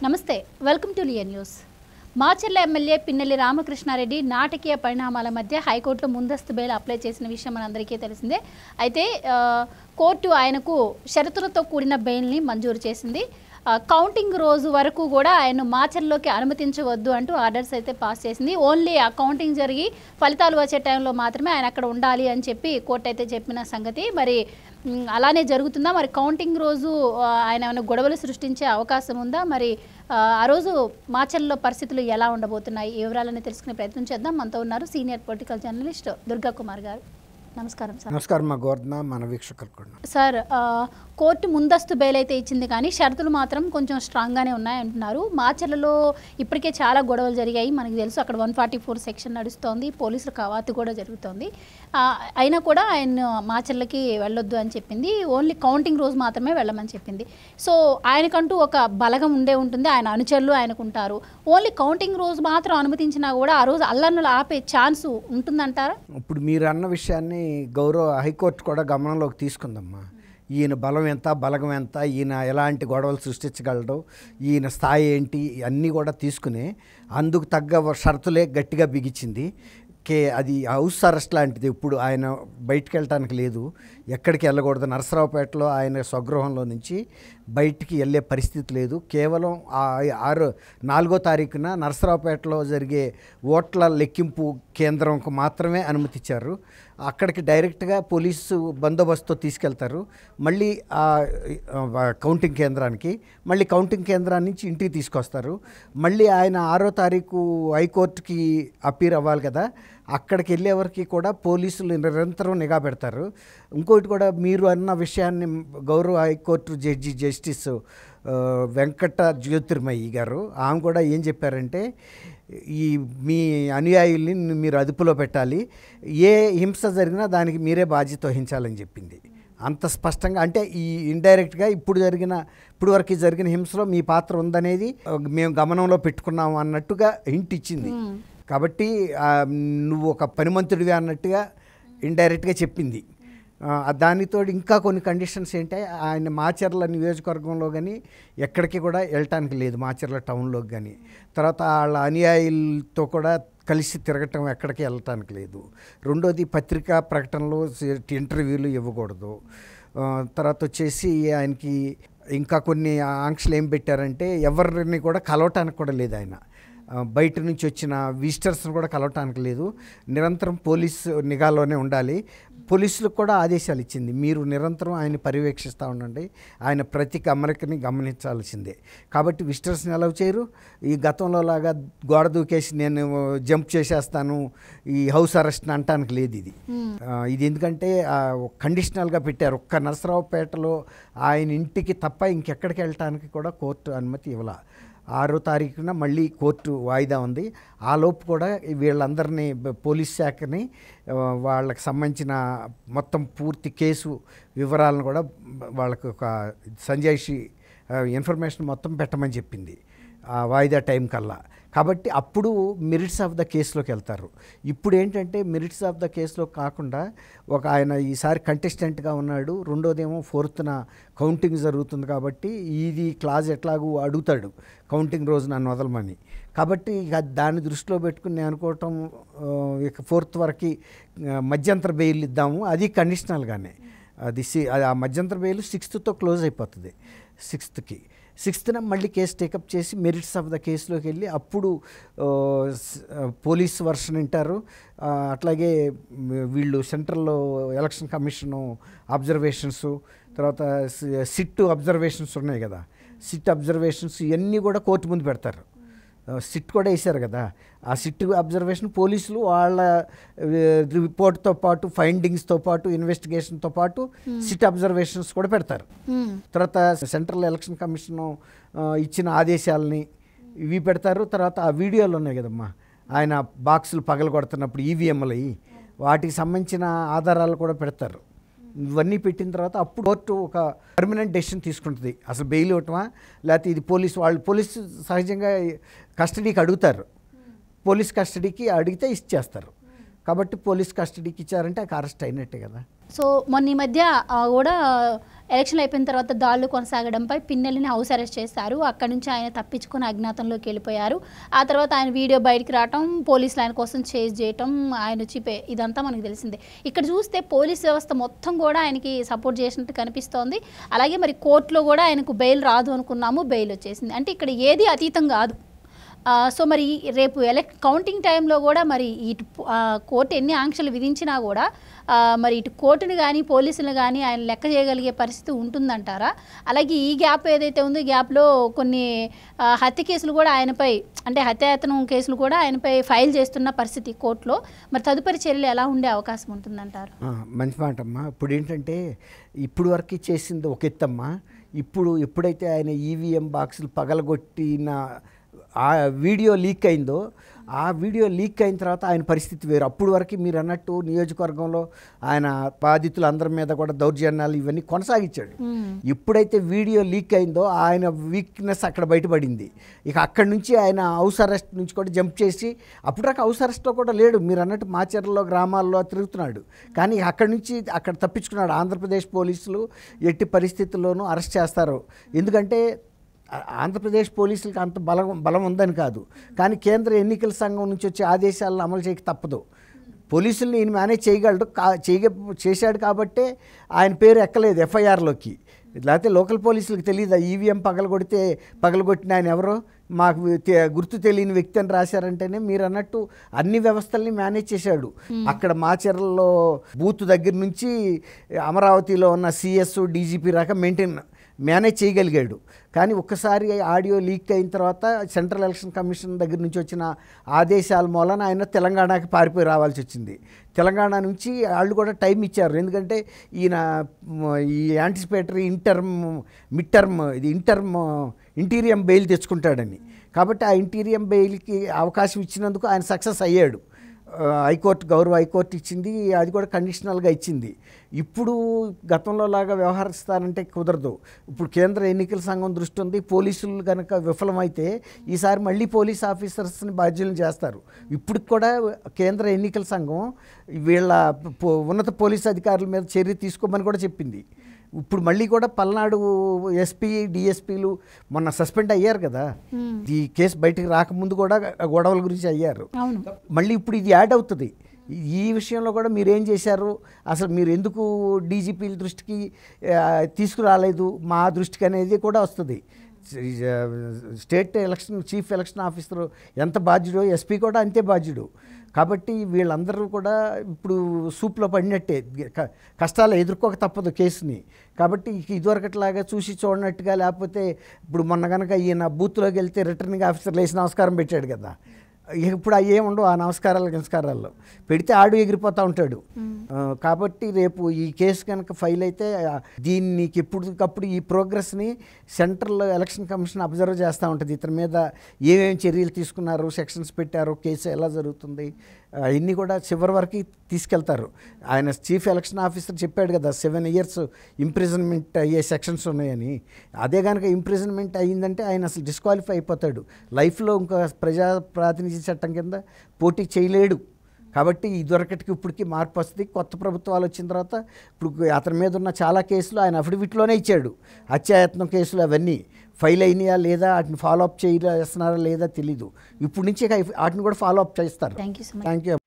నమస్తే welcome to Leon News. Macherla MLA Pinnelli Ramakrishna Reddy నాటకీయ పరిణామాల మధ్య హైకోర్టులో ముందస్తు బెయిల్ అప్లై చేసిన విషయం మనందరికీ తెలిసిందే. అయితే కోర్టు ఆయనకు షరతులతో కూడిన బెయిల్ని మంజూరు చేసింది. కౌంటింగ్ రోజు వరకు కూడా ఆయన మాచర్లోకి అనుమతించవద్దు అంటూ ఆర్డర్స్ అయితే పాస్ చేసింది. ఓన్లీ ఆ కౌంటింగ్ జరిగి ఫలితాలు వచ్చే టైంలో మాత్రమే ఆయన అక్కడ ఉండాలి అని చెప్పి కోర్టు అయితే చెప్పిన సంగతి మరి అలానే జరుగుతుందా? మరి కౌంటింగ్ రోజు ఆయన ఏమైనా గొడవలు సృష్టించే అవకాశం ఉందా? మరి ఆ రోజు మాచర్లో పరిస్థితులు ఎలా ఉండబోతున్నాయి? ఈ వివరాలని తెలుసుకునే ప్రయత్నం చేద్దాం. మనతో ఉన్నారు senior political journalist Durga Kumar గారు. నమస్కారం సార్. నమస్కారం మా గోర్ధన మన వీక్షకులకు సార్. కోర్టు ముందస్తు బెయిల్ అయితే ఇచ్చింది కానీ షరతులు మాత్రం కొంచెం స్ట్రాంగ్గానే ఉన్నాయంటున్నారు. మాచర్లలో ఇప్పటికే చాలా గొడవలు జరిగాయి, మనకు తెలుసు. అక్కడ 144 సెక్షన్ నడుస్తోంది, పోలీసుల కవాతు కూడా జరుగుతోంది. అయినా కూడా ఆయన మాచర్లకి వెళ్ళొద్దు అని చెప్పింది. ఓన్లీ కౌంటింగ్ రోజు మాత్రమే వెళ్ళమని చెప్పింది. సో ఆయనకంటూ ఒక బలగం ఉంటుంది, ఆయన అనుచరులు ఆయనకు ఉంటారు. ఓన్లీ కౌంటింగ్ రోజు మాత్రం అనుమతించినా కూడా ఆ రోజు అల్లర్లు ఆపే ఛాన్స్ ఉంటుందంటారా? ఇప్పుడు మీరు అన్న విషయాన్ని గౌరవ హైకోర్టు కూడా గమనంలోకి తీసుకుందమ్మా. ఈయన బలం ఎంత, బలగం ఎంత, ఈయన ఎలాంటి గొడవలు సృష్టించగలడు, ఈయన స్థాయి ఏంటి, అన్నీ కూడా తీసుకుని అందుకు తగ్గ షరతులే గట్టిగా బిగించింది. అది హౌస్ అరెస్ట్ లాంటిది. ఇప్పుడు ఆయన బయటికి వెళ్ళటానికి లేదు, ఎక్కడికి వెళ్ళకూడదు. నరసరావుపేటలో ఆయన స్వగృహంలో నుంచి బయటికి వెళ్ళే పరిస్థితి లేదు. కేవలం 4వ తారీఖున నరసరావుపేటలో జరిగే ఓట్ల లెక్కింపు కేంద్రంకు మాత్రమే అనుమతిచ్చారు. అక్కడికి డైరెక్ట్గా పోలీసు బందోబస్తుతో తీసుకెళ్తారు. మళ్ళీ కౌంటింగ్ కేంద్రానికి, మళ్ళీ కౌంటింగ్ కేంద్రాన్ని నుంచి ఇంటికి తీసుకొస్తారు. మళ్ళీ ఆయన 6వ తారీఖు హైకోర్టుకి అపీర్ అవ్వాలి కదా, అక్కడికి వెళ్ళే వరకు కూడా పోలీసులు నిరంతరం నిఘా పెడతారు. ఇంకోటి కూడా మీరు అన్న విషయాన్ని గౌరవ హైకోర్టు జస్టిస్ వెంకట జ్యోతిర్మయి గారు ఆమె కూడా ఏం చెప్పారంటే, మీ అనుయాయుల్ని మీరు అదుపులో పెట్టాలి, ఏ హింస జరిగినా దానికి మీరే బాధ్యత వహించాలని చెప్పింది. అంత స్పష్టంగా, అంటే ఈ ఇండైరెక్ట్గా ఇప్పుడు వరకు జరిగిన హింసలో మీ పాత్ర ఉందనేది మేము గమనంలో పెట్టుకున్నాము అన్నట్టుగా హింట్ ఇచ్చింది. కాబట్టి నువ్వు ఒక పనిమంతుడివి అన్నట్టుగా ఇండైరెక్ట్గా చెప్పింది. దానితో ఇంకా కొన్ని కండిషన్స్ ఏంటంటే, ఆయన మాచర్ల నియోజకవర్గంలో కానీ ఎక్కడికి కూడా వెళ్ళటానికి లేదు, మాచర్ల టౌన్లోకి కానీ. తర్వాత వాళ్ళ అనుయాయులతో కూడా కలిసి తిరగటం, ఎక్కడికి వెళ్ళటానికి లేదు. రెండోది, పత్రికా ప్రకటనలు, ఇంటర్వ్యూలు ఇవ్వకూడదు. తర్వాత వచ్చేసి ఆయనకి ఇంకా కొన్ని ఆంక్షలు ఏం పెట్టారంటే, ఎవరిని కూడా కలవటానికి కూడా లేదు. ఆయన బయట నుంచి వచ్చిన విజిటర్స్ని కూడా కలవటానికి లేదు. నిరంతరం పోలీసు నిఘాలోనే ఉండాలి. పోలీసులకు కూడా ఆదేశాలు ఇచ్చింది, మీరు నిరంతరం ఆయన పర్యవేక్షిస్తూ ఉండండి, ఆయన ప్రతి అమరికని గమనించాల్సిందే. కాబట్టి విజిటర్స్ని అలౌ చేయరు. ఈ గతంలో లాగా గోడ దూకేసి నేను జంప్ చేసేస్తాను, ఈ హౌస్ అరెస్ట్ని అంటానికి లేదు. ఇది ఎందుకంటే కండిషనల్గా పెట్టారు. ఒక్క నరసరావుపేటలో ఆయన ఇంటికి తప్ప ఇంకెక్కడికి వెళ్ళటానికి కూడా కోర్టు అనుమతి ఇవ్వాల. 6వ తారీఖున మళ్ళీ కోర్టు వాయిదా ఉంది. ఆ లోపు కూడా వీళ్ళందరినీ, పోలీస్ శాఖని, వాళ్ళకి సంబంధించిన మొత్తం పూర్తి కేసు వివరాలను కూడా వాళ్ళకు ఒక సంజాయిషి ఇన్ఫర్మేషన్ మొత్తం పెట్టమని చెప్పింది ఆ వాయిదా టైం కల్లా. కాబట్టి అప్పుడు మెరిట్స్ ఆఫ్ ద కేసులోకి వెళ్తారు. ఇప్పుడు ఏంటంటే మెరిట్స్ ఆఫ్ ద కేసులో కాకుండా ఆయన ఈసారి కంటెస్టెంట్గా ఉన్నాడు. రెండోదేమో 4th కౌంటింగ్ జరుగుతుంది కాబట్టి ఇది క్లాజ్ ఎట్లాగూ అడుగుతాడు, కౌంటింగ్ రోజు నన్ను వదలమని. కాబట్టి ఇక దాన్ని దృష్టిలో పెట్టుకుని నేను అనుకోవటం, ఇక 4th వరకు మధ్యంతర బెయిల్ ఇద్దాము, అది కండిషనల్గానే. ఆ మధ్యంతర బెయిల్ 6th క్లోజ్ అయిపోతుంది. 6th మళ్ళీ కేసు టేకప్ చేసి మెరిట్స్ ఆఫ్ ద కేసులోకి వెళ్ళి అప్పుడు పోలీస్ వర్షన్ వింటారు. అట్లాగే వీళ్ళు సెంట్రల్లో ఎలక్షన్ కమిషను అబ్జర్వేషన్స్, తర్వాత సిట్ అబ్జర్వేషన్స్ ఉన్నాయి కదా, సిట్ అబ్జర్వేషన్స్ ఇవన్నీ కూడా కోర్టు ముందు పెడతారు. సిట్ కూడా వేశారు కదా, ఆ సిట్ అబ్జర్వేషన్ పోలీసులు వాళ్ళ రిపోర్ట్తో పాటు, ఫైండింగ్స్తో పాటు, ఇన్వెస్టిగేషన్తో పాటు సిట్ అబ్జర్వేషన్స్ కూడా పెడతారు. తర్వాత సెంట్రల్ ఎలక్షన్ కమిషన్ ఇచ్చిన ఆదేశాలని ఇవి పెడతారు. తర్వాత ఆ వీడియోలు ఉన్నాయి కదమ్మా, ఆయన బాక్సులు పగలగొడుతున్నప్పుడు ఈవీఎంలు, వాటికి సంబంధించిన ఆధారాలు కూడా పెడతారు. ఇవన్నీ పెట్టిన తర్వాత అప్పుడు కోర్టు ఒక పర్మనెంట్ డెసిషన్ తీసుకుంటుంది, అసలు బెయిల్ ఇవ్వటమా లేకపోతే ఇది పోలీసు సహజంగా కస్టడీకి అడుగుతారు, పోలీస్ కస్టడీకి అడిగితే ఇచ్చేస్తారు. కాబట్టి పోలీస్ కస్టడీకి ఇచ్చారంటే అరెస్ట్ అయినట్టే కదా. సో మొన్న ఈ మధ్య కూడా ఎలక్షన్లు అయిపోయిన తర్వాత దాడులు కొనసాగడంపై పిన్నెల్లిని హౌస్ అరెస్ట్ చేశారు. అక్కడి నుంచి ఆయన తప్పించుకొని అజ్ఞాతంలోకి వెళ్ళిపోయారు. ఆ తర్వాత ఆయన వీడియో బయటికి రావటం, పోలీసులు ఆయన కోసం చేజ్ చేయటం, ఆయన వచ్చి ఇదంతా మనకు తెలిసిందే. ఇక్కడ చూస్తే పోలీస్ వ్యవస్థ మొత్తం కూడా ఆయనకి సపోర్ట్ చేసినట్టు కనిపిస్తోంది. అలాగే మరి కోర్టులో కూడా ఆయనకు బెయిల్ రాదు అనుకున్నాము, బెయిల్ వచ్చేసింది. అంటే ఇక్కడ ఏది అతీతం కాదు. సో మరి రేపు కౌంటింగ్ టైంలో కూడా మరి ఇటు కోర్టు ఎన్ని ఆంక్షలు విధించినా కూడా మరి ఇటు కోర్టుని కానీ పోలీసులు కానీ ఆయన లెక్క చేయగలిగే పరిస్థితి ఉంటుందంటారా? అలాగే ఈ గ్యాప్ ఏదైతే ఉందో ఈ గ్యాప్లో కొన్ని హత్య కేసులు కూడా ఆయనపై, అంటే హత్యాయత్నం కేసులు కూడా ఆయనపై ఫైల్ చేస్తున్న పరిస్థితి కోర్టులో. మరి తదుపరి చర్యలు ఎలా ఉండే అవకాశం ఉంటుందంటారు? మంచి మాట అమ్మా. ఇప్పుడు ఏంటంటే ఇప్పుడు వరకు చేసింది ఒక ఎత్తమ్మా. ఎప్పుడైతే ఆయన ఈవీఎం బాక్సులు పగలగొట్టిన ఆ వీడియో లీక్ అయిందో, ఆ వీడియో లీక్ అయిన తర్వాత ఆయన పరిస్థితి వేరు. అప్పుడు వరకు మీరు అన్నట్టు నియోజకవర్గంలో ఆయన బాధితులందరి మీద కూడా దౌర్జన్యాలు ఇవన్నీ కొనసాగించాడు. ఎప్పుడైతే వీడియో లీక్ అయిందో ఆయన వీక్నెస్ అక్కడ బయటపడింది. ఇక అక్కడి నుంచి ఆయన హౌస్ అరెస్ట్ నుంచి కూడా జంప్ చేసి, అప్పుడు దాకా హౌస్ అరెస్ట్లో కూడా లేడు, మీరు అన్నట్టు మాచర్లలో గ్రామాల్లో తిరుగుతున్నాడు. కానీ అక్కడి నుంచి అక్కడ తప్పించుకున్నాడు. ఆంధ్రప్రదేశ్ పోలీసులు ఎట్టి పరిస్థితుల్లోనూ అరెస్ట్ చేస్తారు. ఎందుకంటే ఆంధ్రప్రదేశ్ పోలీసులకి అంత బలం ఉందని కాదు, కానీ కేంద్ర ఎన్నికల సంఘం నుంచి వచ్చే ఆదేశాలను అమలు చేయక తప్పదు. పోలీసుల్ని ఈయన మేనేజ్ చేయగలడు, చేశాడు కాబట్టే ఆయన పేరు ఎక్కలేదు ఎఫ్ఐఆర్లోకి. లేకపోతే లోకల్ పోలీసులకు తెలియదు ఈవీఎం పగలగొట్టిన ఆయన ఎవరో మాకు గుర్తు తెలియని వ్యక్తి అని రాశారంటేనే మీరు అన్నట్టు అన్ని వ్యవస్థల్ని మేనేజ్ చేశాడు. అక్కడ మాచర్లలో బూత్ దగ్గర నుంచి అమరావతిలో ఉన్న సిఎస్ డీజీపీ రాక మేనేజ్ చేయగలిగాడు. కానీ ఒక్కసారి ఆడియో లీక్ అయిన తర్వాత సెంట్రల్ ఎలక్షన్ కమిషన్ దగ్గర నుంచి వచ్చిన ఆదేశాల మూలన ఆయన తెలంగాణకి పారిపోయి రావాల్సి వచ్చింది. తెలంగాణ నుంచి వాళ్ళు కూడా టైం ఇచ్చారు. ఎందుకంటే ఈయన ఈ యాంటిసిపేటరీ ఇంటీరియం బెయిల్ తెచ్చుకుంటాడని. కాబట్టి ఆ ఇంటీరియం బెయిల్కి అవకాశం ఇచ్చినందుకు ఆయన సక్సెస్ అయ్యాడు. గౌరవ హైకోర్టు ఇచ్చింది, అది కూడా కండిషనల్గా ఇచ్చింది. ఇప్పుడు గతంలో లాగా వ్యవహరిస్తారంటే కుదరదు. ఇప్పుడు కేంద్ర ఎన్నికల సంఘం దృష్టి ఉంది. పోలీసులు కనుక విఫలమైతే ఈసారి మళ్ళీ పోలీస్ ఆఫీసర్స్ని బాధ్యులను చేస్తారు. ఇప్పుడు కూడా కేంద్ర ఎన్నికల సంఘం వీళ్ళ ఉన్నత పోలీస్ అధికారుల మీద చర్య తీసుకోమని కూడా చెప్పింది. ఇప్పుడు మళ్ళీ కూడా పల్నాడు ఎస్పీ డిఎస్పీలు మొన్న సస్పెండ్ అయ్యారు కదా, ఈ కేసు బయటకు రాకముందు కూడా గొడవల గురించి అయ్యారు. మళ్ళీ ఇప్పుడు ఇది యాడ్ అవుతుంది. ఈ విషయంలో కూడా మీరేం చేశారు, అసలు మీరు ఎందుకు డీజీపీల దృష్టికి తీసుకురాలేదు మా దృష్టికి అనేది కూడా వస్తుంది. స్టేట్ చీఫ్ ఎలక్షన్ ఆఫీసర్ ఎంత బాధ్యుడో ఎస్పీ కూడా అంతే బాధ్యుడు. కాబట్టి వీళ్ళందరూ కూడా ఇప్పుడు సూప్లో పడినట్టే, కష్టాలు ఎదుర్కోక తప్పదు కేసుని. కాబట్టి ఇదివరకట్లాగా చూసి చూడనట్టుగా, లేకపోతే ఇప్పుడు మొన్న కనుక ఈయన బూత్లోకి వెళ్తే రిటర్నింగ్ ఆఫీసర్ లేచి నమస్కారం పెట్టాడు కదా, ఇప్పుడు అవి ఏముండవు. ఆ నమస్కారాల్లో పెడితే ఆడు ఎగిరిపోతూ ఉంటాడు. కాబట్టి రేపు ఈ కేసు కనుక ఫైల్ అయితే దీనికి ఎప్పటికప్పుడు ఈ ప్రోగ్రెస్ని సెంట్రల్ ఎలక్షన్ కమిషన్ అబ్జర్వ్ చేస్తూ ఉంటుంది. ఇతని మీద ఏమేమి చర్యలు తీసుకున్నారు, సెక్షన్స్ పెట్టారు, కేసు ఎలా జరుగుతుంది, ఇన్ని కూడా చివరి వరకు తీసుకెళ్తారు. ఆయన చీఫ్ ఎలక్షన్ ఆఫీసర్ చెప్పాడు కదా 7 years ఇంప్రిజన్మెంట్ అయ్యే సెక్షన్స్ ఉన్నాయని. అదే కనుక ఇంప్రిజన్మెంట్ అయ్యిందంటే ఆయన అసలు డిస్క్వాలిఫై అయిపోతాడు. లైఫ్లో ఇంకా ప్రజాప్రాతినిధ్య చట్టం కింద పోటీ చేయలేడు. కాబట్టి ఇదివరకటికి ఇప్పటికి మార్పు వస్తుంది. కొత్త ప్రభుత్వాలు వచ్చిన తర్వాత ఇప్పుడు అతని మీద ఉన్న చాలా కేసులు ఆయన అఫిడవిట్లోనే ఇచ్చాడు. హత్యాయత్నం కేసులు అవన్నీ ఫైల్ అయినాయా లేదా, వాటిని ఫాలోఅప్ చేస్తున్నారా లేదా తెలీదు. ఇప్పుడు నుంచి వాటిని కూడా ఫాలోఅప్ చేస్తారు. Thank you. Thank you.